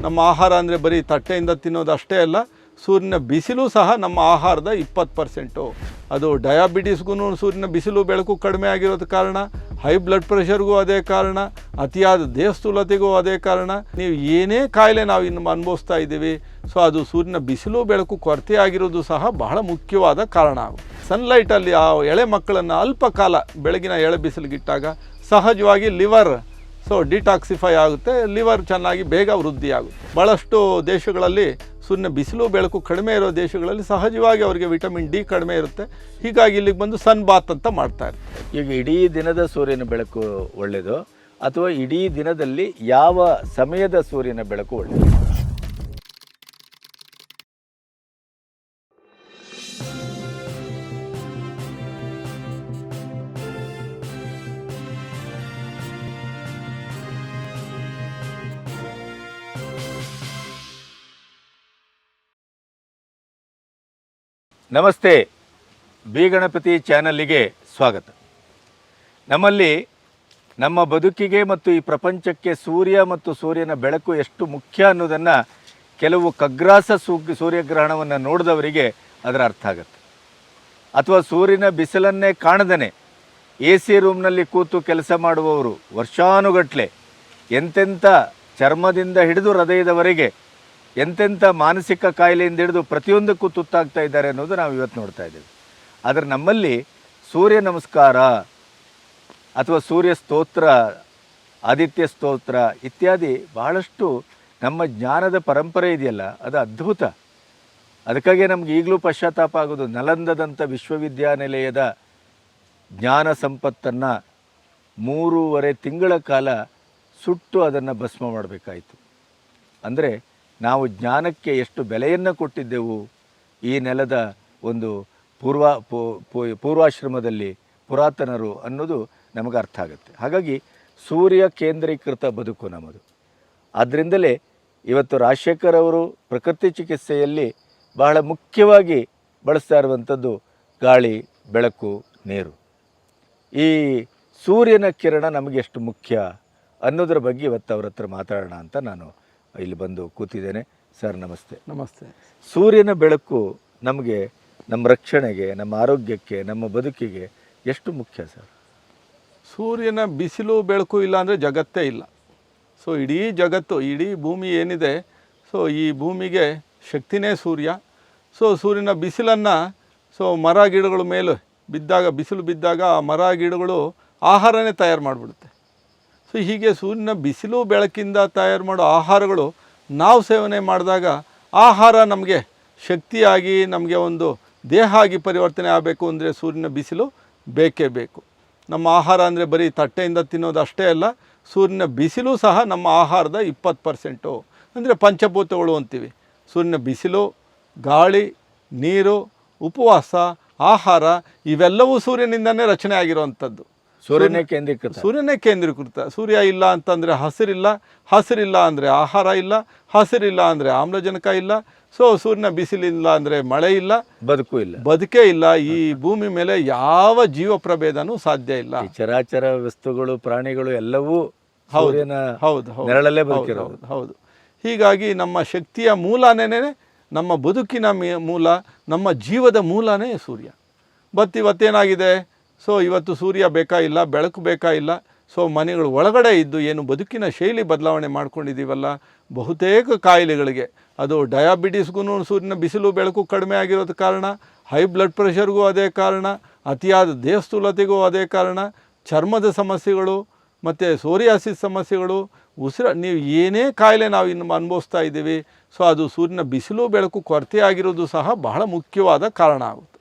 ನಮ್ಮ ಆಹಾರ ಅಂದರೆ ಬರೀ ತಟ್ಟೆಯಿಂದ ತಿನ್ನೋದು ಅಷ್ಟೇ ಅಲ್ಲ, ಸೂರ್ಯನ ಬಿಸಿಲು ಸಹ ನಮ್ಮ ಆಹಾರದ 20%. ಅದು ಡಯಾಬಿಟೀಸ್ಗೂ ಸೂರ್ಯನ ಬಿಸಿಲು ಬೆಳಕು ಕಡಿಮೆ ಆಗಿರೋದು ಕಾರಣ, ಹೈ ಬ್ಲಡ್ ಪ್ರೆಷರ್ಗೂ ಅದೇ ಕಾರಣ, ಅತಿಯಾದ ದೇಹಸ್ಥೂಲತೆಗೂ ಅದೇ ಕಾರಣ. ನೀವು ಏನೇ ಕಾಯಿಲೆ ನಾವು ಇನ್ನು ಅನುಭವಿಸ್ತಾ ಇದ್ದೀವಿ, ಸೊ ಅದು ಸೂರ್ಯನ ಬಿಸಿಲು ಬೆಳಕು ಕೊರತೆ ಆಗಿರೋದು ಸಹ ಬಹಳ ಮುಖ್ಯವಾದ ಕಾರಣ. ಸನ್ಲೈಟಲ್ಲಿ ಆ ಎಳೆ ಮಕ್ಕಳನ್ನು ಅಲ್ಪ ಕಾಲ ಬೆಳಗಿನ ಎಳೆ ಬಿಸಿಲಿಗಿಟ್ಟಾಗ ಸಹಜವಾಗಿ ಲಿವರ್ ಡಿಟಾಕ್ಸಿಫೈ ಆಗುತ್ತೆ, ಲಿವರ್ ಚೆನ್ನಾಗಿ ಬೇಗ ವೃದ್ಧಿ ಆಗುತ್ತೆ. ಭಾಳಷ್ಟು ದೇಶಗಳಲ್ಲಿ ಸೂರ್ಯನ ಬಿಸಿಲು ಬೆಳಕು ಕಡಿಮೆ ಇರೋ ದೇಶಗಳಲ್ಲಿ ಸಹಜವಾಗಿ ಅವರಿಗೆ ವಿಟಮಿನ್ ಡಿ ಕಡಿಮೆ ಇರುತ್ತೆ. ಹೀಗಾಗಿ ಇಲ್ಲಿಗೆ ಬಂದು ಸನ್ ಬಾತ್ ಅಂತ ಮಾಡ್ತಾರೆ. ಈಗ ಇಡೀ ದಿನದ ಸೂರ್ಯನ ಬೆಳಕು ಒಳ್ಳೆಯದು ಅಥವಾ ಇಡೀ ದಿನದಲ್ಲಿ ಯಾವ ಸಮಯದ ಸೂರ್ಯನ ಬೆಳಕು ಒಳ್ಳೆಯದು? ನಮಸ್ತೆ, ಬಿ ಗಣಪತಿ ಚಾನಲ್ಲಿಗೆ ಸ್ವಾಗತ. ನಮ್ಮಲ್ಲಿ ನಮ್ಮ ಬದುಕಿಗೆ ಮತ್ತು ಈ ಪ್ರಪಂಚಕ್ಕೆ ಸೂರ್ಯ ಮತ್ತು ಸೂರ್ಯನ ಬೆಳಕು ಎಷ್ಟು ಮುಖ್ಯ ಅನ್ನೋದನ್ನು ಕೆಲವು ಖಗ್ರಾಸ ಸೂರ್ಯಗ್ರಹಣವನ್ನು ನೋಡಿದವರಿಗೆ ಅದರ ಅರ್ಥ ಆಗುತ್ತೆ. ಅಥವಾ ಸೂರ್ಯನ ಬಿಸಿಲನ್ನೇ ಕಾಣದೇ AC ರೂಮ್ನಲ್ಲಿ ಕೂತು ಕೆಲಸ ಮಾಡುವವರು ವರ್ಷಾನುಗಟ್ಟಲೆ ಎಂತೆಂಥ ಚರ್ಮದಿಂದ ಹಿಡಿದು ಹೃದಯದವರೆಗೆ ಎಂತೆಂಥ ಮಾನಸಿಕ ಕಾಯಿಲೆಯಿಂದ ಹಿಡಿದು ಪ್ರತಿಯೊಂದಕ್ಕೂ ತುತ್ತಾಗ್ತಾ ಇದ್ದಾರೆ ಅನ್ನೋದು ನಾವು ಇವತ್ತು ನೋಡ್ತಾ ಇದ್ದೀವಿ. ಆದರೆ ನಮ್ಮಲ್ಲಿ ಸೂರ್ಯ ನಮಸ್ಕಾರ ಅಥವಾ ಸೂರ್ಯ ಸ್ತೋತ್ರ, ಆದಿತ್ಯ ಸ್ತೋತ್ರ ಇತ್ಯಾದಿ ಬಹಳಷ್ಟು ನಮ್ಮ ಜ್ಞಾನದ ಪರಂಪರೆ ಇದೆಯಲ್ಲ, ಅದು ಅದ್ಭುತ. ಅದಕ್ಕಾಗಿ ನಮ್ಗೆ ಈಗಲೂ ಪಶ್ಚಾತ್ತಾಪ ಆಗೋದು, ನಲಂದದಂಥ ವಿಶ್ವವಿದ್ಯಾನಿಲಯದ ಜ್ಞಾನ ಸಂಪತ್ತನ್ನು 3.5 ತಿಂಗಳ ಕಾಲ ಸುಟ್ಟು ಅದನ್ನು ಭಸ್ಮ ಮಾಡಬೇಕಾಯಿತು. ಅಂದರೆ ನಾವು ಜ್ಞಾನಕ್ಕೆ ಎಷ್ಟು ಬೆಲೆಯನ್ನು ಕೊಟ್ಟಿದ್ದೆವು ಈ ನೆಲದ ಒಂದು ಪೂರ್ವಾಶ್ರಮದಲ್ಲಿ ಪುರಾತನರು ಅನ್ನೋದು ನಮಗೆ ಅರ್ಥ ಆಗುತ್ತೆ. ಹಾಗಾಗಿ ಸೂರ್ಯ ಕೇಂದ್ರೀಕೃತ ಬದುಕು ನಮ್ಮದು. ಆದ್ದರಿಂದಲೇ ಇವತ್ತು ರಾಜಶೇಖರ್ ಅವರು ಪ್ರಕೃತಿ ಚಿಕಿತ್ಸೆಯಲ್ಲಿ ಬಹಳ ಮುಖ್ಯವಾಗಿ ಬಳಸ್ತಾ ಇರುವಂಥದ್ದು ಗಾಳಿ, ಬೆಳಕು, ನೀರು. ಈ ಸೂರ್ಯನ ಕಿರಣ ನಮಗೆ ಎಷ್ಟು ಮುಖ್ಯ ಅನ್ನೋದ್ರ ಬಗ್ಗೆ ಇವತ್ತು ಅವ್ರ ಹತ್ರ ಮಾತಾಡೋಣ ಅಂತ ನಾನು ಇಲ್ಲಿ ಬಂದು ಕೂತಿದ್ದೇನೆ. ಸರ್ ನಮಸ್ತೆ. ನಮಸ್ತೆ. ಸೂರ್ಯನ ಬೆಳಕು ನಮಗೆ, ನಮ್ಮ ರಕ್ಷಣೆಗೆ, ನಮ್ಮ ಆರೋಗ್ಯಕ್ಕೆ, ನಮ್ಮ ಬದುಕಿಗೆ ಎಷ್ಟು ಮುಖ್ಯ ಸರ್? ಸೂರ್ಯನ ಬಿಸಿಲು ಬೆಳಕು ಇಲ್ಲ ಅಂದರೆ ಜಗತ್ತೇ ಇಲ್ಲ. ಸೊ ಇಡೀ ಜಗತ್ತು, ಇಡೀ ಭೂಮಿ ಏನಿದೆ, ಸೊ ಈ ಭೂಮಿಗೆ ಶಕ್ತಿನೇ ಸೂರ್ಯ. ಸೊ ಸೂರ್ಯನ ಬಿಸಿಲನ್ನು ಮರ ಗಿಡಗಳ ಮೇಲೆ ಬಿದ್ದಾಗ, ಬಿಸಿಲು ಬಿದ್ದಾಗ ಆ ಮರ ಗಿಡಗಳು ಆಹಾರನೇ ತಯಾರು ಮಾಡಿಬಿಡುತ್ತೆ. ಸೊ ಹೀಗೆ ಸೂರ್ಯನ ಬಿಸಿಲು ಬೆಳಕಿಂದ ತಯಾರು ಮಾಡೋ ಆಹಾರಗಳು ನಾವು ಸೇವನೆ ಮಾಡಿದಾಗ ಆಹಾರ ನಮಗೆ ಶಕ್ತಿಯಾಗಿ, ನಮಗೆ ಒಂದು ದೇಹ ಆಗಿ ಪರಿವರ್ತನೆ ಆಗಬೇಕು ಅಂದರೆ ಸೂರ್ಯನ ಬಿಸಿಲು ಬೇಕೇ ಬೇಕು. ನಮ್ಮ ಆಹಾರ ಅಂದರೆ ಬರೀ ತಟ್ಟೆಯಿಂದ ತಿನ್ನೋದು ಅಷ್ಟೇ ಅಲ್ಲ, ಸೂರ್ಯನ ಬಿಸಿಲು ಸಹ ನಮ್ಮ ಆಹಾರದ 20%. ಅಂದರೆ ಪಂಚಭೂತಗಳು ಅಂತೀವಿ. ಸೂರ್ಯನ ಬಿಸಿಲು, ಗಾಳಿ, ನೀರು, ಉಪವಾಸ, ಆಹಾರ ಇವೆಲ್ಲವೂ ಸೂರ್ಯನಿಂದನೇ ರಚನೆ ಆಗಿರುವಂಥದ್ದು. ಸೂರ್ಯನೇ ಕೇಂದ್ರೀಕೃತ. ಸೂರ್ಯ ಇಲ್ಲ ಅಂತಂದರೆ ಹಸಿರಿಲ್ಲ, ಹಸಿರಿಲ್ಲ ಅಂದರೆ ಆಹಾರ ಇಲ್ಲ, ಹಸಿರಿಲ್ಲ ಅಂದರೆ ಆಮ್ಲಜನಕ ಇಲ್ಲ. ಸೊ ಸೂರ್ಯನ ಬಿಸಿಲಿಲ್ಲ ಅಂದರೆ ಮಳೆ ಇಲ್ಲ, ಬದುಕೇ ಇಲ್ಲ. ಈ ಭೂಮಿ ಮೇಲೆ ಯಾವ ಜೀವ ಪ್ರಭೇದನೂ ಸಾಧ್ಯ ಇಲ್ಲ. ಚರಾಚರ ವಸ್ತುಗಳು, ಪ್ರಾಣಿಗಳು ಎಲ್ಲವೂ ಹೌದು. ಹೀಗಾಗಿ ನಮ್ಮ ಶಕ್ತಿಯ ಮೂಲನೇ, ನಮ್ಮ ಬದುಕಿನ ಮೂಲ, ನಮ್ಮ ಜೀವದ ಮೂಲನೇ ಸೂರ್ಯ. ಇವತ್ತೇನಾಗಿದೆ, ಸೊ ಇವತ್ತು ಸೂರ್ಯ ಬೇಕಾಗಿಲ್ಲ, ಬೆಳಕು ಬೇಕಾಗಿಲ್ಲ. ಸೊ ಮನೆಗಳು ಒಳಗಡೆ ಇದ್ದು ಏನು ಬದುಕಿನ ಶೈಲಿ ಬದಲಾವಣೆ ಮಾಡ್ಕೊಂಡಿದ್ದೀವಲ್ಲ, ಬಹುತೇಕ ಕಾಯಿಲೆಗಳಿಗೆ, ಅದು ಡಯಾಬಿಟೀಸ್ಗೂ ಸೂರ್ಯನ ಬಿಸಿಲು ಬೆಳಕು ಕಡಿಮೆ ಆಗಿರೋದು ಕಾರಣ, ಹೈ ಬ್ಲಡ್ ಪ್ರೆಷರ್ಗೂ ಅದೇ ಕಾರಣ, ಅತಿಯಾದ ದೇಹಸ್ಥೂಲತೆಗೂ ಅದೇ ಕಾರಣ, ಚರ್ಮದ ಸಮಸ್ಯೆಗಳು ಮತ್ತು ಸೋರಿಯಾಸಿಸ್ ಸಮಸ್ಯೆಗಳು, ನೀವು ಏನೇ ಕಾಯಿಲೆ ನಾವು ಇನ್ನು ಅನುಭವಿಸ್ತಾ ಇದ್ದೀವಿ, ಸೊ ಅದು ಸೂರ್ಯನ ಬಿಸಿಲು ಬೆಳಕು ಕೊರತೆ ಆಗಿರೋದು ಸಹ ಬಹಳ ಮುಖ್ಯವಾದ ಕಾರಣ ಆಗುತ್ತೆ.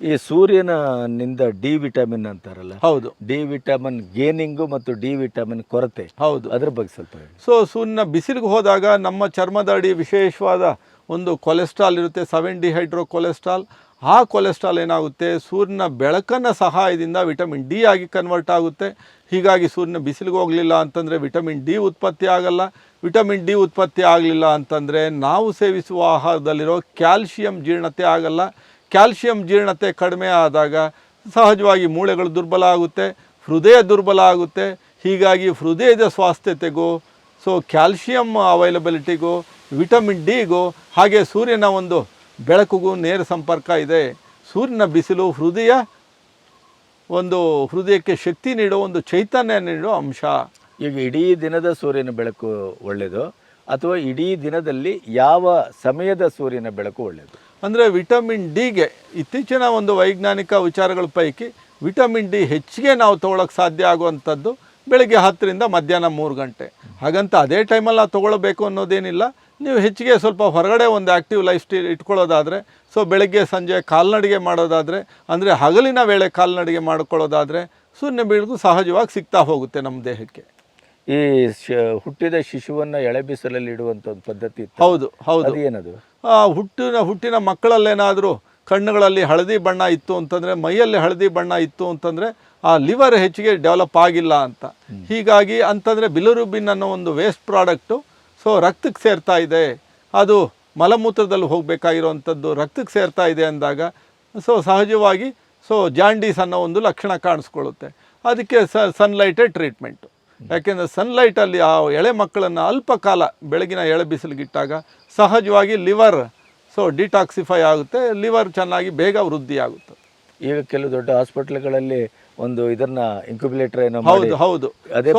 ಈ ಸೂರ್ಯನಿಂದ ಡಿ ವಿಟಮಿನ್ ಅಂತಾರಲ್ಲ, ಹೌದು, ಡಿ ವಿಟಮಿನ್ ಗೇನಿಂಗು ಮತ್ತು ಡಿ ವಿಟಮಿನ್ ಕೊರತೆ, ಹೌದು, ಅದ್ರ ಬಗ್ಗೆ ಸ್ವಲ್ಪ ಹೇಳಿ. ಸೊ ಸೂರ್ಯನ ಬಿಸಿಲಿಗೆ ಹೋದಾಗ ನಮ್ಮ ಚರ್ಮದ ಅಡಿ ವಿಶೇಷವಾದ ಒಂದು ಕೊಲೆಸ್ಟ್ರಾಲ್ ಇರುತ್ತೆ, 7-ಡಿಹೈಡ್ರೋ ಕೊಲೆಸ್ಟ್ರಾಲ್. ಆ ಕೊಲೆಸ್ಟ್ರಾಲ್ ಏನಾಗುತ್ತೆ, ಸೂರ್ಯನ ಬೆಳಕನ್ನು ಸಹಾಯದಿಂದ ವಿಟಮಿನ್ ಡಿ ಆಗಿ ಕನ್ವರ್ಟ್ ಆಗುತ್ತೆ. ಹೀಗಾಗಿ ಸೂರ್ಯನ ಬಿಸಿಲಿಗೆ ಹೋಗಲಿಲ್ಲ ಅಂತಂದರೆ ವಿಟಮಿನ್ ಡಿ ಉತ್ಪತ್ತಿ ಆಗಲ್ಲ. ವಿಟಮಿನ್ ಡಿ ಉತ್ಪತ್ತಿ ಆಗಲಿಲ್ಲ ಅಂತಂದರೆ ನಾವು ಸೇವಿಸುವ ಆಹಾರದಲ್ಲಿರೋ ಕ್ಯಾಲ್ಶಿಯಂ ಜೀರ್ಣತೆ ಆಗಲ್ಲ. ಕ್ಯಾಲ್ಶಿಯಂ ಜೀರ್ಣತೆ ಕಡಿಮೆ ಆದಾಗ ಸಹಜವಾಗಿ ಮೂಳೆಗಳು ದುರ್ಬಲ ಆಗುತ್ತೆ, ಹೃದಯ ದುರ್ಬಲ ಆಗುತ್ತೆ. ಹೀಗಾಗಿ ಹೃದಯದ ಸ್ವಾಸ್ಥ್ಯತೆಗೂ ಸೊ ಕ್ಯಾಲ್ಶಿಯಂ ಅವೈಲಬಿಲಿಟಿಗೂ ವಿಟಮಿನ್ ಡಿಗೂ ಹಾಗೆ ಸೂರ್ಯನ ಒಂದು ಬೆಳಕಿಗೂ ನೇರ ಸಂಪರ್ಕ ಇದೆ. ಸೂರ್ಯನ ಬಿಸಿಲು ಹೃದಯಕ್ಕೆ ಶಕ್ತಿ ನೀಡೋ ಒಂದು ಚೈತನ್ಯ ನೀಡೋ ಅಂಶ. ಈಗ ಇಡೀ ದಿನದ ಸೂರ್ಯನ ಬೆಳಕು ಒಳ್ಳೆಯದು ಅಥವಾ ಇಡೀ ದಿನದಲ್ಲಿ ಯಾವ ಸಮಯದ ಸೂರ್ಯನ ಬೆಳಕು ಒಳ್ಳೆಯದು? ಅಂದರೆ ವಿಟಮಿನ್ ಡಿಗೆ ಇತ್ತೀಚಿನ ಒಂದು ವೈಜ್ಞಾನಿಕ ವಿಚಾರಗಳ ಪೈಕಿ ವಿಟಮಿನ್ ಡಿ ಹೆಚ್ಚಿಗೆ ನಾವು ತೊಗೊಳಕ್ಕೆ ಸಾಧ್ಯ ಆಗುವಂಥದ್ದು ಬೆಳಗ್ಗೆ 10ರಿಂದ ಮಧ್ಯಾಹ್ನ 3 ಗಂಟೆ. ಹಾಗಂತ ಅದೇ ಟೈಮಲ್ಲಿ ನಾವು ತೊಗೊಳ್ಬೇಕು ಅನ್ನೋದೇನಿಲ್ಲ. ನೀವು ಹೆಚ್ಚಿಗೆ ಸ್ವಲ್ಪ ಹೊರಗಡೆ ಒಂದು ಆ್ಯಕ್ಟಿವ್ ಲೈಫ್ ಸ್ಟೈಲ್ ಇಟ್ಕೊಳ್ಳೋದಾದರೆ, ಸೊ ಬೆಳಗ್ಗೆ ಸಂಜೆ ಕಾಲ್ನಡಿಗೆ ಮಾಡೋದಾದರೆ, ಅಂದರೆ ಹಗಲಿನ ವೇಳೆ ಕಾಲ್ನಡಿಗೆ ಮಾಡ್ಕೊಳ್ಳೋದಾದರೆ ಸೂರ್ಯನ ಬೆಳಕು ಸಹಜವಾಗಿ ಸಿಗ್ತಾ ಹೋಗುತ್ತೆ ನಮ್ಮ ದೇಹಕ್ಕೆ. ಈ ಹುಟ್ಟಿದ ಶಿಶುವನ್ನು ಎಳೆ ಬಿಸಿಲಲ್ಲಿ ಇಡುವಂಥ ಒಂದು ಪದ್ಧತಿ ಇತ್ತು. ಹೌದು ಹೌದು. ಏನದು? ಹುಟ್ಟಿನ ಮಕ್ಕಳಲ್ಲೇನಾದರೂ ಕಣ್ಣುಗಳಲ್ಲಿ ಹಳದಿ ಬಣ್ಣ ಇತ್ತು ಅಂತಂದರೆ, ಮೈಯಲ್ಲಿ ಹಳದಿ ಬಣ್ಣ ಇತ್ತು ಅಂತಂದರೆ ಆ ಲಿವರ್ ಹೆಚ್ಚಿಗೆ ಡೆವಲಪ್ ಆಗಿಲ್ಲ ಅಂತ. ಹೀಗಾಗಿ ಅಂತಂದರೆ ಬಿಲಿರುಬಿನ್ ಅನ್ನೋ ಒಂದು ವೇಸ್ಟ್ ಪ್ರಾಡಕ್ಟು ಸೊ ರಕ್ತಕ್ಕೆ ಸೇರ್ತಾ ಇದೆ, ಅದು ಮಲಮೂತ್ರದಲ್ಲಿ ಹೋಗಬೇಕಾಗಿರೋವಂಥದ್ದು ರಕ್ತಕ್ಕೆ ಸೇರ್ತಾ ಇದೆ ಅಂದಾಗ ಸೊ ಸಹಜವಾಗಿ ಜಾಂಡೀಸ್ ಅನ್ನೋ ಒಂದು ಲಕ್ಷಣ ಕಾಣಿಸ್ಕೊಳ್ಳುತ್ತೆ. ಅದಕ್ಕೆ ಸನ್ಲೈಟೇ ಟ್ರೀಟ್ಮೆಂಟು. ಯಾಕೆಂದರೆ ಸನ್ಲೈಟಲ್ಲಿ ಆ ಎಳೆ ಮಕ್ಕಳನ್ನು ಅಲ್ಪ ಕಾಲ ಬೆಳಗಿನ ಎಳೆ ಬಿಸಿಲಿಗಿಟ್ಟಾಗ ಸಹಜವಾಗಿ ಲಿವರ್ ಡಿಟಾಕ್ಸಿಫೈ ಆಗುತ್ತೆ, ಲಿವರ್ ಚೆನ್ನಾಗಿ ಬೇಗ ವೃದ್ಧಿ ಆಗುತ್ತೆ. ಈಗ ಕೆಲವು ದೊಡ್ಡ ಹಾಸ್ಪಿಟ್ಲ್ಗಳಲ್ಲಿ ಒಂದು ಇದನ್ನ ಇನ್ಕ್ಯುಬುಲೇಟರ್ ಏನೋ ಹೌದು.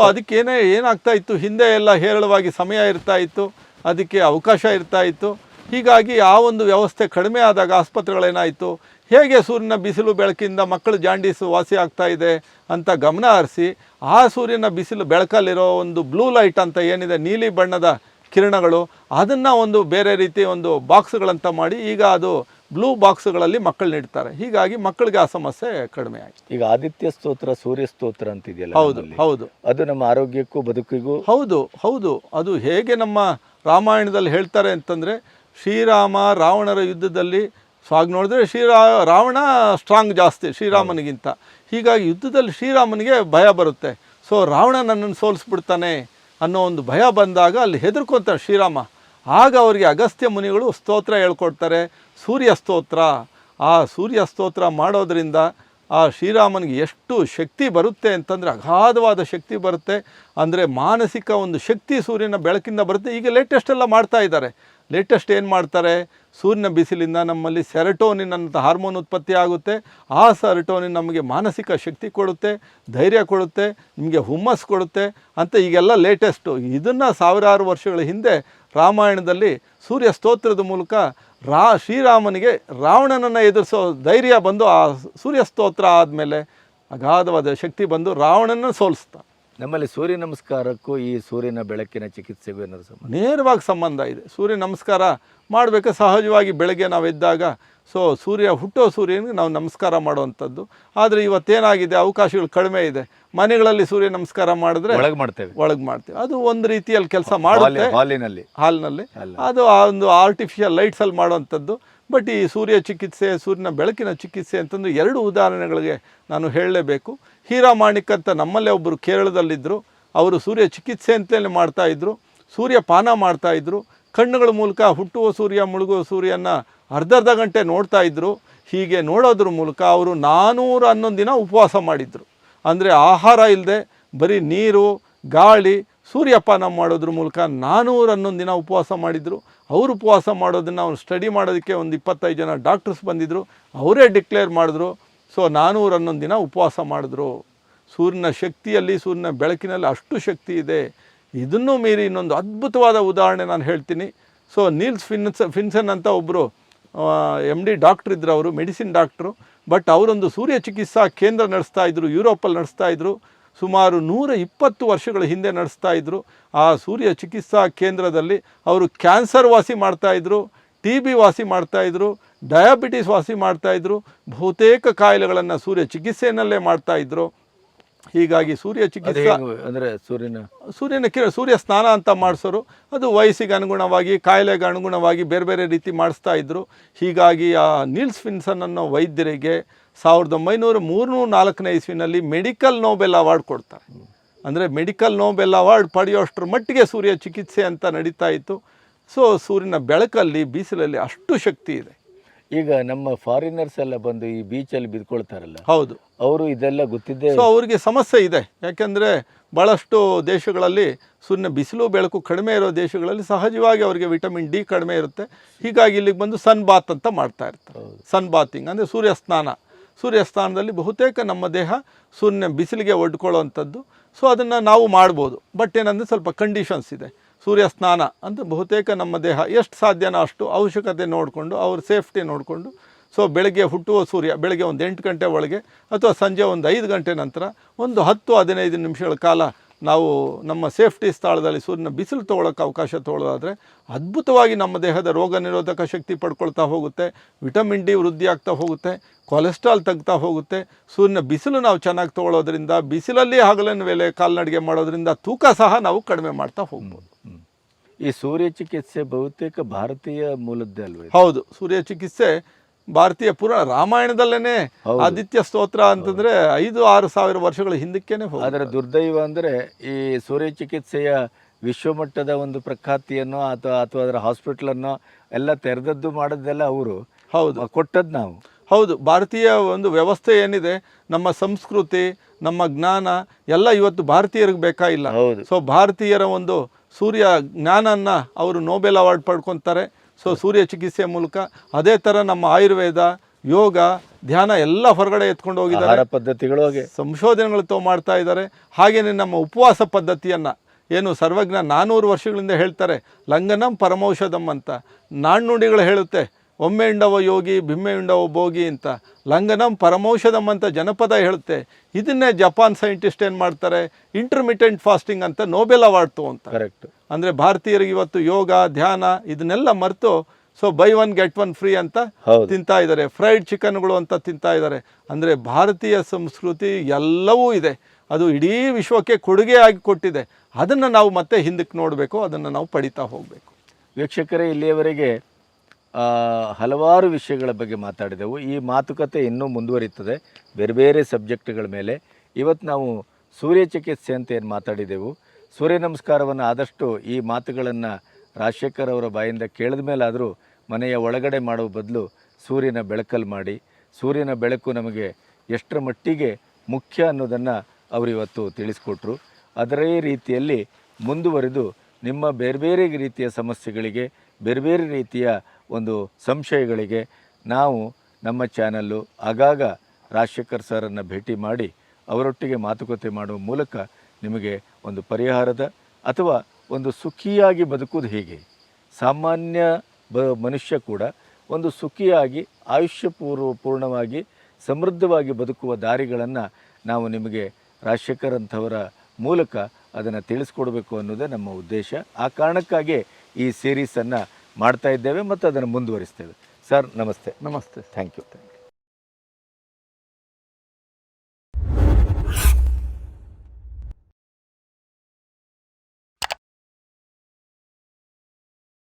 ಅದಕ್ಕೆ ಏನಾಗ್ತಾ ಇತ್ತು, ಹಿಂದೆ ಎಲ್ಲ ಹೇರಳವಾಗಿ ಸಮಯ ಇರ್ತಾ ಇತ್ತು, ಅದಕ್ಕೆ ಅವಕಾಶ ಇರ್ತಾ ಇತ್ತು. ಹೀಗಾಗಿ ಆ ಒಂದು ವ್ಯವಸ್ಥೆ ಕಡಿಮೆ ಆದಾಗ ಆಸ್ಪತ್ರೆಗಳೇನಾಯಿತು, ಹೇಗೆ ಸೂರ್ಯನ ಬಿಸಿಲು ಬೆಳಕಿಂದ ಮಕ್ಕಳು ಜಾಂಡೀಸು ವಾಸಿ ಆಗ್ತಾ ಇದೆ ಅಂತ ಗಮನ ಹರಿಸಿ ಆ ಸೂರ್ಯನ ಬಿಸಿಲು ಬೆಳಕಲ್ಲಿರೋ ಒಂದು ಬ್ಲೂ ಲೈಟ್ ಅಂತ ಏನಿದೆ, ನೀಲಿ ಬಣ್ಣದ ಕಿರಣಗಳು, ಅದನ್ನು ಒಂದು ಬೇರೆ ರೀತಿ ಒಂದು ಬಾಕ್ಸ್ಗಳಂತ ಮಾಡಿ ಈಗ ಅದು ಬ್ಲೂ ಬಾಕ್ಸ್ಗಳಲ್ಲಿ ಮಕ್ಕಳು ನೀಡ್ತಾರೆ. ಹೀಗಾಗಿ ಮಕ್ಕಳಿಗೆ ಆ ಸಮಸ್ಯೆ ಕಡಿಮೆ ಆಯಿತು. ಈಗ ಆದಿತ್ಯ ಸ್ತೋತ್ರ, ಸೂರ್ಯ ಸ್ತೋತ್ರ ಅಂತಿದೆಯಲ್ಲ, ಹೌದು. ಅದು ನಮ್ಮ ಆರೋಗ್ಯಕ್ಕೂ ಬದುಕಿಗೂ ಹೌದು. ಅದು ಹೇಗೆ ನಮ್ಮ ರಾಮಾಯಣದಲ್ಲಿ ಹೇಳ್ತಾರೆ ಅಂತಂದರೆ, ಶ್ರೀರಾಮ ರಾವಣರ ಯುದ್ಧದಲ್ಲಿ ಹಾಗೆ ನೋಡಿದ್ರೆ ರಾವಣ ಸ್ಟ್ರಾಂಗ್ ಜಾಸ್ತಿ ಶ್ರೀರಾಮನಿಗಿಂತ. ಹೀಗಾಗಿ ಯುದ್ಧದಲ್ಲಿ ಶ್ರೀರಾಮನಿಗೆ ಭಯ ಬರುತ್ತೆ. ಸೊ ರಾವಣ ನನ್ನನ್ನು ಸೋಲಿಸ್ಬಿಡ್ತಾನೆ ಅನ್ನೋ ಒಂದು ಭಯ ಬಂದಾಗ ಅಲ್ಲಿ ಹೆದರ್ಕೊತಾರೆ ಶ್ರೀರಾಮ. ಆಗ ಅವರಿಗೆ ಅಗಸ್ತ್ಯ ಮುನಿಗಳು ಸ್ತೋತ್ರ ಹೇಳ್ಕೊಡ್ತಾರೆ, ಸೂರ್ಯ ಸ್ತೋತ್ರ. ಆ ಸೂರ್ಯ ಸ್ತೋತ್ರ ಮಾಡೋದ್ರಿಂದ ಆ ಶ್ರೀರಾಮನಿಗೆ ಎಷ್ಟು ಶಕ್ತಿ ಬರುತ್ತೆ ಅಂತಂದರೆ ಅಗಾಧವಾದ ಶಕ್ತಿ ಬರುತ್ತೆ. ಅಂದರೆ ಮಾನಸಿಕ ಒಂದು ಶಕ್ತಿ ಸೂರ್ಯನ ಬೆಳಕಿಂದ ಬರುತ್ತೆ. ಈಗ ಲೇಟೆಸ್ಟ್ ಎಲ್ಲ ಮಾಡ್ತಾ ಇದ್ದಾರೆ. ಲೇಟೆಸ್ಟ್ ಏನು ಮಾಡ್ತಾರೆ, ಸೂರ್ಯನ ಬಿಸಿಲಿಂದ ನಮ್ಮಲ್ಲಿ ಸೆರಟೋನಿನ್ ಅಂತ ಹಾರ್ಮೋನ್ ಉತ್ಪತ್ತಿ ಆಗುತ್ತೆ. ಆ ಸೆರಟೋನಿನ್ ನಮಗೆ ಮಾನಸಿಕ ಶಕ್ತಿ ಕೊಡುತ್ತೆ, ಧೈರ್ಯ ಕೊಡುತ್ತೆ, ನಿಮಗೆ ಹುಮ್ಮಸ್ ಕೊಡುತ್ತೆ ಅಂತ ಈಗೆಲ್ಲ ಲೇಟೆಸ್ಟು. ಇದನ್ನು ಸಾವಿರಾರು ವರ್ಷಗಳ ಹಿಂದೆ ರಾಮಾಯಣದಲ್ಲಿ ಸೂರ್ಯ ಸ್ತೋತ್ರದ ಮೂಲಕ ಶ್ರೀರಾಮನಿಗೆ ರಾವಣನನ್ನು ಎದುರಿಸೋ ಧೈರ್ಯ ಬಂದು ಆ ಸೂರ್ಯ ಸ್ತೋತ್ರ ಆದಮೇಲೆ ಅಗಾಧವಾದ ಶಕ್ತಿ ಬಂದು ರಾವಣನ ಸೋಲಿಸ್ತಾ. ನಮ್ಮಲ್ಲಿ ಸೂರ್ಯ ನಮಸ್ಕಾರಕ್ಕೂ ಈ ಸೂರ್ಯನ ಬೆಳಕಿನ ಚಿಕಿತ್ಸೆಗೂ ಏನಾದ್ರು ನೇರವಾಗಿ ಸಂಬಂಧ ಇದೆ. ಸೂರ್ಯ ನಮಸ್ಕಾರ ಮಾಡಬೇಕು ಸಹಜವಾಗಿ ಬೆಳಗ್ಗೆ ನಾವು ಎದ್ದಾಗ. ಸೊ ಹುಟ್ಟೋ ಸೂರ್ಯನಿಗೆ ನಾವು ನಮಸ್ಕಾರ ಮಾಡುವಂಥದ್ದು. ಆದರೆ ಇವತ್ತೇನಾಗಿದೆ, ಅವಕಾಶಗಳು ಕಡಿಮೆ ಇದೆ. ಮನೆಗಳಲ್ಲಿ ಸೂರ್ಯ ನಮಸ್ಕಾರ ಮಾಡಿದ್ರೆ ಒಳಗೆ ಮಾಡ್ತೇವೆ. ಅದು ಒಂದು ರೀತಿಯಲ್ಲಿ ಕೆಲಸ ಮಾಡುತ್ತೆ ಹಾಲ್ನಲ್ಲಿ. ಅದು ಆ ಒಂದು ಆರ್ಟಿಫಿಷಿಯಲ್ ಲೈಟ್ಸಲ್ಲಿ ಮಾಡುವಂಥದ್ದು. ಬಟ್ ಈ ಸೂರ್ಯ ಚಿಕಿತ್ಸೆ, ಸೂರ್ಯನ ಬೆಳಕಿನ ಚಿಕಿತ್ಸೆ ಅಂತಂದು 2 ಉದಾಹರಣೆಗಳಿಗೆ ನಾನು ಹೇಳಲೇಬೇಕು. ಹೀರಾಮಾಣಿಕ್ ಅಂತ ನಮ್ಮಲ್ಲೇ ಒಬ್ಬರು ಕೇರಳದಲ್ಲಿದ್ದರು. ಅವರು ಸೂರ್ಯ ಚಿಕಿತ್ಸೆ ಅಂತಲೇ ಮಾಡ್ತಾಯಿದ್ರು, ಸೂರ್ಯಪಾನ ಮಾಡ್ತಾಯಿದ್ರು. ಕಣ್ಣುಗಳ ಮೂಲಕ ಹುಟ್ಟುವ ಸೂರ್ಯ ಮುಳುಗುವ ಸೂರ್ಯನ ಅರ್ಧ ಗಂಟೆ ನೋಡ್ತಾಯಿದ್ರು. ಹೀಗೆ ನೋಡೋದ್ರ ಮೂಲಕ ಅವರು 411 ದಿನ ಉಪವಾಸ ಮಾಡಿದರು. ಅಂದರೆ ಆಹಾರ ಇಲ್ಲದೆ ಬರೀ ನೀರು, ಗಾಳಿ, ಸೂರ್ಯಪಾನ ಮಾಡೋದ್ರ ಮೂಲಕ 411 ದಿನ ಉಪವಾಸ ಮಾಡಿದರು. ಅವರು ಉಪವಾಸ ಮಾಡೋದನ್ನು ಅವ್ರು ಸ್ಟಡಿ ಮಾಡೋದಕ್ಕೆ ಒಂದು 25 ಜನ ಡಾಕ್ಟರ್ಸ್ ಬಂದಿದ್ದರು. ಅವರೇ ಡಿಕ್ಲೇರ್ ಮಾಡಿದ್ರು. ಸೊ 411 ದಿನ ಉಪವಾಸ ಮಾಡಿದ್ರು. ಸೂರ್ಯನ ಶಕ್ತಿಯಲ್ಲಿ, ಸೂರ್ಯನ ಬೆಳಕಿನಲ್ಲಿ ಅಷ್ಟು ಶಕ್ತಿ ಇದೆ. ಇದನ್ನು ಮೀರಿ ಇನ್ನೊಂದು ಅದ್ಭುತವಾದ ಉದಾಹರಣೆ ನಾನು ಹೇಳ್ತೀನಿ. ಸೊ ನೀಲ್ಸ್ ಫಿನ್ಸನ್ ಅಂತ ಒಬ್ಬರು MD ಡಾಕ್ಟ್ರ್ ಇದ್ದರು. ಅವರು ಮೆಡಿಸಿನ್ ಡಾಕ್ಟ್ರು. ಬಟ್ ಅವರೊಂದು ಸೂರ್ಯ ಚಿಕಿತ್ಸಾ ಕೇಂದ್ರ ನಡೆಸ್ತಾಯಿದ್ರು, ಯುರೋಪಲ್ಲಿ ನಡೆಸ್ತಾಯಿದ್ರು. ಸುಮಾರು 120 ವರ್ಷಗಳ ಹಿಂದೆ ನಡೆಸ್ತಾಯಿದ್ರು. ಆ ಸೂರ್ಯ ಚಿಕಿತ್ಸಾ ಕೇಂದ್ರದಲ್ಲಿ ಅವರು ಕ್ಯಾನ್ಸರ್ ವಾಸಿ ಮಾಡ್ತಾಯಿದ್ರು, TB ವಾಸಿ ಮಾಡ್ತಾಯಿದ್ರು, ಡಯಾಬಿಟಿಸ್ ವಾಸಿ ಮಾಡ್ತಾಯಿದ್ರು. ಬಹುತೇಕ ಕಾಯಿಲೆಗಳನ್ನು ಸೂರ್ಯ ಚಿಕಿತ್ಸೆಯಲ್ಲೇ ಮಾಡ್ತಾಯಿದ್ರು. ಹೀಗಾಗಿ ಸೂರ್ಯ ಚಿಕಿತ್ಸೆ ಅಂದರೆ ಸೂರ್ಯ ಸ್ನಾನ ಅಂತ ಮಾಡಿಸೋರು. ಅದು ವಯಸ್ಸಿಗೆ ಅನುಗುಣವಾಗಿ, ಕಾಯಿಲೆಗೆ ಅನುಗುಣವಾಗಿ ಬೇರೆ ಬೇರೆ ರೀತಿ ಮಾಡಿಸ್ತಾ ಇದ್ರು. ಹೀಗಾಗಿ ಆ ನೀಲ್ಸ್ ಫಿನ್ಸನ್ ಅನ್ನೋ ವೈದ್ಯರಿಗೆ 1903-4 ಇಸ್ವಿನಲ್ಲಿ ಮೆಡಿಕಲ್ ನೋಬೆಲ್ ಅವಾರ್ಡ್ ಕೊಡ್ತಾರೆ. ಅಂದರೆ ಮೆಡಿಕಲ್ ನೋಬೆಲ್ ಅವಾರ್ಡ್ ಪಡೆಯೋಷ್ಟರ ಮಟ್ಟಿಗೆ ಸೂರ್ಯ ಚಿಕಿತ್ಸೆ ಅಂತ ನಡೀತಾ ಇತ್ತು. ಸೊ ಸೂರ್ಯನ ಬೆಳಕಲ್ಲಿ, ಬಿಸಿಲಲ್ಲಿ ಅಷ್ಟು ಶಕ್ತಿ ಇದೆ. ಈಗ ನಮ್ಮ ಫಾರಿನರ್ಸ್ ಎಲ್ಲ ಬಂದು ಈ ಬೀಚಲ್ಲಿ ಬಿದ್ಕೊಳ್ತಾರಲ್ಲ, ಹೌದು. ಅವರು ಇದೆಲ್ಲ ಗೊತ್ತಿದ್ದೇ ಸೊ ಅವರಿಗೆ ಸಮಸ್ಯೆ ಇದೆ. ಯಾಕೆಂದರೆ ಭಾಳಷ್ಟು ದೇಶಗಳಲ್ಲಿ ಸೂರ್ಯನ ಬಿಸಿಲು ಬೆಳಕು ಕಡಿಮೆ ಇರೋ ದೇಶಗಳಲ್ಲಿ ಸಹಜವಾಗಿ ಅವರಿಗೆ ವಿಟಮಿನ್ ಡಿ ಕಡಿಮೆ ಇರುತ್ತೆ. ಹೀಗಾಗಿ ಇಲ್ಲಿಗೆ ಬಂದು ಸನ್ ಬಾತ್ ಅಂತ ಮಾಡ್ತಾ ಇರ್ತಾರೆ. ಸನ್ ಬಾತಿಂಗ್ ಅಂದರೆ ಸೂರ್ಯ ಸ್ನಾನ. ಸೂರ್ಯ ಸ್ನಾನದಲ್ಲಿ ಬಹುತೇಕ ನಮ್ಮ ದೇಹ ಸೂರ್ಯನ ಬಿಸಿಲಿಗೆ ಒಡ್ಕೊಳ್ಳೋವಂಥದ್ದು. ಸೊ ಅದನ್ನು ನಾವು ಮಾಡ್ಬೋದು. ಬಟ್ ಏನಂದರೆ ಸ್ವಲ್ಪ ಕಂಡೀಷನ್ಸ್ ಇದೆ. ಸೂರ್ಯ ಸ್ನಾನ ಅಂತ ಬಹುತೇಕ ನಮ್ಮ ದೇಹ ಎಷ್ಟು ಸಾಧ್ಯನೋ ಅಷ್ಟು ಅವಶ್ಯಕತೆ ನೋಡಿಕೊಂಡು ಅವ್ರ ಸೇಫ್ಟಿ ನೋಡಿಕೊಂಡು, ಸೊ ಬೆಳಗ್ಗೆ ಹುಟ್ಟುವ ಸೂರ್ಯ ಬೆಳಗ್ಗೆ ಒಂದು 8 ಗಂಟೆ ಒಳಗೆ ಅಥವಾ ಸಂಜೆ ಒಂದು 5 ಗಂಟೆ ನಂತರ ಒಂದು 10-15 ನಿಮಿಷಗಳ ಕಾಲ ನಾವು ನಮ್ಮ ಸೇಫ್ಟಿ ಸ್ಥಳದಲ್ಲಿ ಸೂರ್ಯನ ಬಿಸಿಲು ತೊಗೊಳಕ್ಕೆ ಅವಕಾಶ ತೊಗೊಳ್ಳೋದಾದರೆ ಅದ್ಭುತವಾಗಿ ನಮ್ಮ ದೇಹದ ರೋಗ ನಿರೋಧಕ ಶಕ್ತಿ ಪಡ್ಕೊಳ್ತಾ ಹೋಗುತ್ತೆ, ವಿಟಮಿನ್ ಡಿ ವೃದ್ಧಿ ಆಗ್ತಾ ಹೋಗುತ್ತೆ, ಕೊಲೆಸ್ಟ್ರಾಲ್ ತಗ್ತಾ ಹೋಗುತ್ತೆ. ಸೂರ್ಯನ ಬಿಸಿಲು ನಾವು ಚೆನ್ನಾಗಿ ತೊಗೊಳ್ಳೋದ್ರಿಂದ, ಬಿಸಿಲಲ್ಲಿ ಹಗಲಿನ ವೇಳೆ ಕಾಲ್ನಡಿಗೆ ಮಾಡೋದ್ರಿಂದ ತೂಕ ಸಹ ನಾವು ಕಡಿಮೆ ಮಾಡ್ತಾ ಹೋಗ್ಬೋದು. ಈ ಸೂರ್ಯ ಚಿಕಿತ್ಸೆ ಬಹುತೇಕ ಭಾರತೀಯ ಮೂಲದ್ದೇ ಅಲ್ವೇ? ಹೌದು, ಸೂರ್ಯ ಚಿಕಿತ್ಸೆ ಭಾರತೀಯ ಪುರಾಣ ರಾಮಾಯಣದಲ್ಲೇನೆ ಆದಿತ್ಯ ಸ್ತೋತ್ರ ಅಂತಂದ್ರೆ 5-6 ಸಾವಿರ ವರ್ಷಗಳ ಹಿಂದಕ್ಕೇನೆ ಹೋಗುತ್ತೆ. ಅದರ ದುರ್ದೈವ ಅಂದರೆ ಈ ಸೂರ್ಯ ಚಿಕಿತ್ಸೆಯ ವಿಶ್ವಮಟ್ಟದ ಒಂದು ಪ್ರಖ್ಯಾತಿಯನ್ನು ಅಥವಾ ಅದರ ಹಾಸ್ಪಿಟಲನ್ನು ಎಲ್ಲ ತೆರೆದದ್ದು ಮಾಡೋದೆಲ್ಲ ಅವರು ಹೌದು ಕೊಟ್ಟದ್ದು ನಾವು. ಹೌದು, ಭಾರತೀಯ ಒಂದು ವ್ಯವಸ್ಥೆ ಏನಿದೆ, ನಮ್ಮ ಸಂಸ್ಕೃತಿ, ನಮ್ಮ ಜ್ಞಾನ ಎಲ್ಲ ಇವತ್ತು ಭಾರತೀಯರಿಗೆ ಬೇಕಾಗಿಲ್ಲ. ಸೊ ಭಾರತೀಯರ ಒಂದು ಸೂರ್ಯ ಜ್ಞಾನನ ಅವರು ನೋಬೆಲ್ ಅವಾರ್ಡ್ ಪಡ್ಕೊತಾರೆ. ಸೊ ಸೂರ್ಯ ಚಿಕಿತ್ಸೆಯ ಮೂಲಕ ಅದೇ ಥರ ನಮ್ಮ ಆಯುರ್ವೇದ, ಯೋಗ, ಧ್ಯಾನ ಎಲ್ಲ ಹೊರಗಡೆ ಎತ್ಕೊಂಡು ಹೋಗಿದ್ದಾರೆ. ಪದ್ಧತಿಗಳು ಸಂಶೋಧನೆಗಳು ಮಾಡ್ತಾ ಇದ್ದಾರೆ. ಹಾಗೆಯೇ ನಮ್ಮ ಉಪವಾಸ ಪದ್ಧತಿಯನ್ನು ಏನು ಸರ್ವಜ್ಞ 400 ವರ್ಷಗಳಿಂದ ಹೇಳ್ತಾರೆ, ಲಂಘನಂ ಪರಮೌಷಧಂ ಅಂತ ನಾಣ್ಣುಡಿಗಳು ಹೇಳುತ್ತೆ. ಒಮ್ಮೆ ಉಂಡವ ಯೋಗಿ ಬಿಮ್ಮೆ ಉಂಡವ ಭೋಗಿ ಅಂತ, ಲಂಘನಂ ಪರಮೌಷಧಂ ಅಂತ ಜನಪದ ಹೇಳುತ್ತೆ. ಇದನ್ನೇ ಜಪಾನ್ ಸೈಂಟಿಸ್ಟ್ ಏನು ಮಾಡ್ತಾರೆ, ಇಂಟರ್ಮಿಟೆಂಟ್ ಫಾಸ್ಟಿಂಗ್ ಅಂತ ನೋಬೆಲ್ ಅವಾರ್ಡ್ ತೊಗೊಂತಾರೆ. ಕರೆಕ್ಟ್. ಅಂದರೆ ಭಾರತೀಯರಿಗೆ ಇವತ್ತು ಯೋಗ, ಧ್ಯಾನ ಇದನ್ನೆಲ್ಲ ಮರೆತು ಸೊ ಬೈ 1 get 1 ಫ್ರೀ ಅಂತ ತಿಂತಾ ಇದ್ದಾರೆ. ಫ್ರೈಡ್ ಚಿಕನ್ಗಳು ಅಂತ ತಿಂತಾ ಇದ್ದಾರೆ. ಅಂದರೆ ಭಾರತೀಯ ಸಂಸ್ಕೃತಿ ಎಲ್ಲವೂ ಇದೆ, ಅದು ಇಡೀ ವಿಶ್ವಕ್ಕೆ ಕೊಡುಗೆಯಾಗಿ ಕೊಟ್ಟಿದೆ. ಅದನ್ನು ನಾವು ಮತ್ತೆ ಹಿಂದಕ್ಕೆ ನೋಡಬೇಕು, ಅದನ್ನು ನಾವು ಪಡಿತಾ ಹೋಗಬೇಕು. ವೀಕ್ಷಕರೇ, ಇಲ್ಲಿಯವರೆಗೆ ಹಲವಾರು ವಿಷಯಗಳ ಬಗ್ಗೆ ಮಾತಾಡಿದೆವು. ಈ ಮಾತುಕತೆ ಇನ್ನೂ ಮುಂದುವರಿಯುತ್ತದೆ ಬೇರೆ ಬೇರೆ ಸಬ್ಜೆಕ್ಟ್ಗಳ ಮೇಲೆ. ಇವತ್ತು ನಾವು ಸೂರ್ಯ ಚಿಕಿತ್ಸೆ ಅಂತ ಏನು ಮಾತಾಡಿದೆವು, ಸೂರ್ಯ ನಮಸ್ಕಾರವನ್ನು ಆದಷ್ಟು ಈ ಮಾತುಗಳನ್ನು ರಾಜಶೇಖರ್ ಅವರ ಬಾಯಿಂದ ಕೇಳಿದ ಮೇಲಾದರೂ ಮನೆಯ ಒಳಗಡೆ ಮಾಡುವ ಬದಲು ಸೂರ್ಯನ ಬೆಳಕಲ್ಲಿ ಮಾಡಿ, ಸೂರ್ಯನ ಬೆಳಕು ನಮಗೆ ಎಷ್ಟರ ಮಟ್ಟಿಗೆ ಮುಖ್ಯ ಅನ್ನೋದನ್ನು ಅವರು ಇವತ್ತು ತಿಳಿಸ್ಕೊಟ್ರು. ಅದರೇ ರೀತಿಯಲ್ಲಿ ಮುಂದುವರಿದು ನಿಮ್ಮ ಬೇರೆ ಬೇರೆ ರೀತಿಯ ಸಮಸ್ಯೆಗಳಿಗೆ, ಬೇರೆ ಬೇರೆ ರೀತಿಯ ಒಂದು ಸಂಶಯಗಳಿಗೆ ನಾವು ನಮ್ಮ ಚಾನಲ್ಲು ಆಗಾಗ ರಾಜಶೇಖರ್ ಸರನ್ನು ಭೇಟಿ ಮಾಡಿ ಅವರೊಟ್ಟಿಗೆ ಮಾತುಕತೆ ಮಾಡುವ ಮೂಲಕ ನಿಮಗೆ ಒಂದು ಪರಿಹಾರದ ಅಥವಾ ಒಂದು ಸುಖಿಯಾಗಿ ಬದುಕುವುದು ಹೇಗೆ, ಸಾಮಾನ್ಯ ಮನುಷ್ಯ ಕೂಡ ಒಂದು ಸುಖಿಯಾಗಿ ಪೂರ್ಣವಾಗಿ ಸಮೃದ್ಧವಾಗಿ ಬದುಕುವ ದಾರಿಗಳನ್ನು ನಾವು ನಿಮಗೆ ರಾಜಶೇಖರ್ ಅಂಥವರ ಮೂಲಕ ಅದನ್ನು ತಿಳಿಸ್ಕೊಡ್ಬೇಕು ಅನ್ನೋದೇ ನಮ್ಮ ಉದ್ದೇಶ. ಆ ಕಾರಣಕ್ಕಾಗಿ ಈ ಸೀರೀಸನ್ನು ಮಾಡ್ತಾ ಇದ್ದೇವೆ ಮತ್ತು ಅದನ್ನು ಮುಂದುವರಿಸ್ತೇವೆ. ಸರ್ ನಮಸ್ತೆ. ನಮಸ್ತೆ. Thank you.